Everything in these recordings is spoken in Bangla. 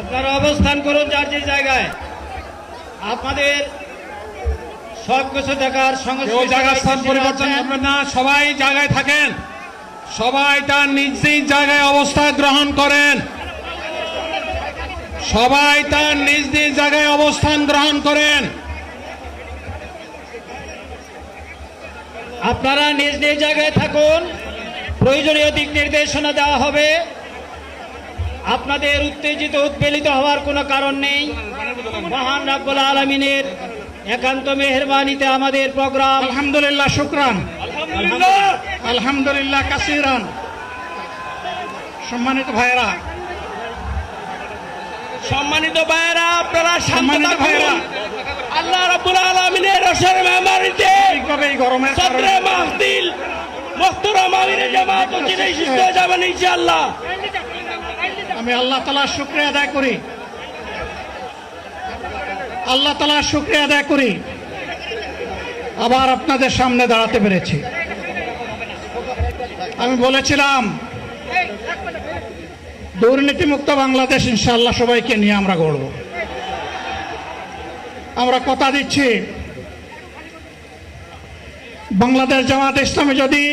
আপনারা অবস্থান করুন যার যে জায়গায়। আপনাদের সবকিছু দেখার জায়গায় স্থান পরিবর্তন করবেন না, সবাই জায়গায় থাকেন, সবাই তার নিজ নিজ জায়গায় অবস্থান গ্রহণ করেন, সবাই তার নিজ নিজ জায়গায় অবস্থান গ্রহণ করেন। আপনারা নিজ নিজ জায়গায় থাকুন, প্রয়োজনীয় দিক নির্দেশনা দেওয়া হবে। আপনাদের উত্তেজিত উৎপীড়িত হওয়ার কোনো কারণ নেই। মহান রব্বুল আলামিনের একান্ত মেহেরবানিতে আমাদের প্রোগ্রাম। আলহামদুলিল্লাহ, শুকরান, আলহামদুলিল্লাহ কাসিরান। সম্মানিত ভাইয়েরা, আপনারা সম্মানিত ভাইয়েরা, আল্লাহ রাব্বুল আলামিনের রসের মেহমানিতে গরমের সদরে মাহফিল মুহতারাম আমিরে জামাত ও চিনাই সুস্থ হয়ে যাবেন ইনশাআল্লাহ। আমি আল্লাহ তাআলার শুকরিয়া আদায় করি, আল্লাহ তাআলার শুকরিয়া আদায় করি আবার আপনাদের সামনে দাঁড়াতে পেরেছি। আমি বলেছিলাম দুর্নীতিমুক্ত বাংলাদেশ ইনশাআল্লাহ সবাইকে নিয়ে আমরা গড়ব। আমরা কথা দিচ্ছি, বাংলাদেশ জামাত ইসলামী যদি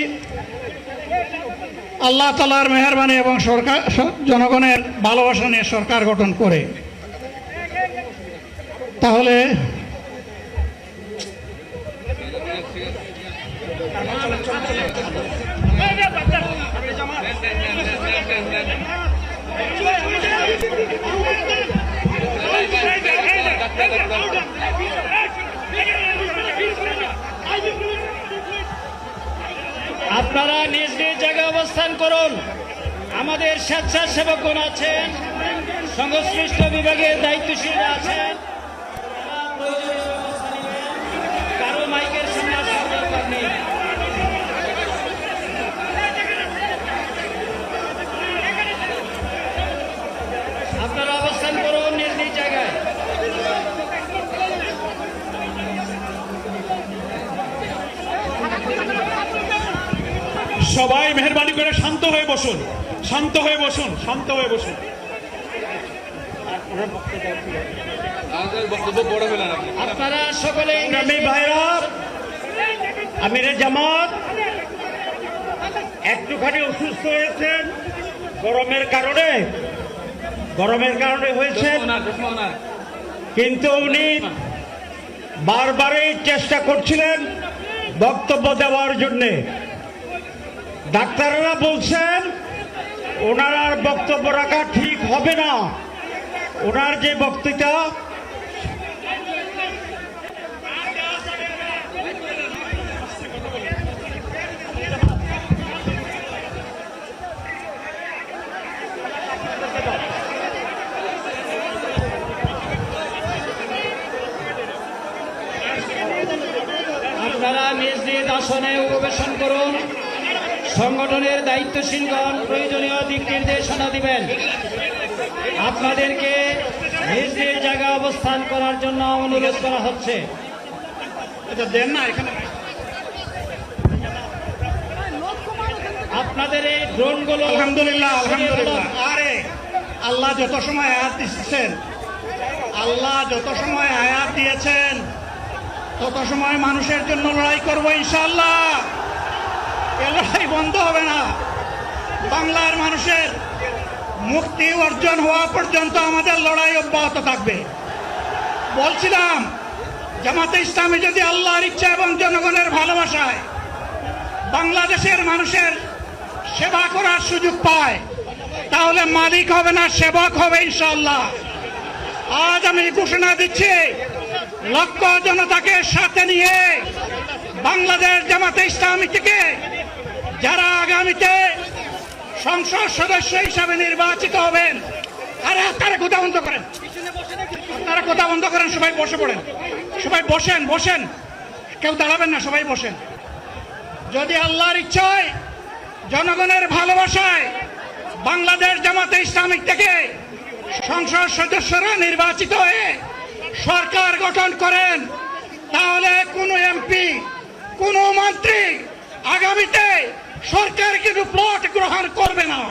আল্লাহ তাআলার মেহেরবানি এবং সরকার জনগণের ভালোবাসা নিয়ে সরকার গঠন করে, তাহলে আপনারা নিজ নিজ জায়গায় অবস্থান করুন। আমাদের স্বেচ্ছাসেবকগণ আছেন, সংশ্লিষ্ট বিভাগের দায়িত্বশীলরা আছেন। কারো মাইকের সামনে আসার দরকার নেই। আপনারা অবস্থান করুন নিজ নিজ জায়গায়। সবাই মেহেরবানি করে শান্ত হয়ে বসুন, শান্ত হয়ে বসুন, শান্ত হয়ে বসুন। আপনারা সকলে আমিরে জামাত একটুখানি অসুস্থ হয়েছেন গরমের কারণে হয়েছেন, কিন্তু উনি বারবারই চেষ্টা করছিলেন বক্তব্য দেওয়ার জন্যে। ডাক্তাররা বলছেন ওনার আর বক্তব্য রাখা ঠিক হবে না। ওনার যে বক্তৃতা আপনারা নিজ নিজ আসনে উপবেশন করুন। সংগঠনের দায়িত্বশীলগণ প্রয়োজনীয় দিক নির্দেশনা দিবেন। আপনাদেরকে নিজ নিজ জায়গায় অবস্থান করার জন্য অনুরোধ করা হচ্ছে। আপনাদের এই ড্রোনগুলো আলহামদুলিল্লাহ, আলহামদুলিল্লাহ। আরে আল্লাহ যত সময় আয়াত দিচ্ছেন, আল্লাহ যত সময় আয়াত দিয়েছেন তত সময় মানুষের জন্য লড়াই করবো ইনশাআল্লাহ। এ লড়াই বন্ধ হবে না। বাংলার মানুষের মুক্তি অর্জন হওয়া পর্যন্ত আমাদের লড়াই অব্যাহত থাকবে। বলছিলাম জামাতে ইসলামী যদি আল্লাহর ইচ্ছা এবং জনগণের ভালোবাসায় বাংলাদেশের মানুষের সেবা করার সুযোগ পায়, তাহলে মালিক হবে না, সেবক হবে ইনশাআল্লাহ। আজ আমি ঘোষণা দিচ্ছি, লক্ষ জনতাকে সাথে নিয়ে বাংলাদেশ জামাতে ইসলামী থেকে যারা আগামীতে সংসদ সদস্য হিসাবে নির্বাচিত হবেন, আরে আপনারা কথা বন্ধ করেন, আপনারা কথা বন্ধ করেন, সবাই বসে পড়েন, সবাই বসেন, বসেন, কেউ দাঁড়াবেন না, সবাই বসেন। যদি আল্লাহর ইচ্ছায় জনগণের ভালোবাসায় বাংলাদেশ জামাতে ইসলামী থেকে সংসদ সদস্যরা নির্বাচিত হয়ে সরকার গঠন করেন, তাহলে কোনো এমপি, কোনো মন্ত্রী আগামীতে সরকার কিন্তু প্লট গ্রহণ করবে না।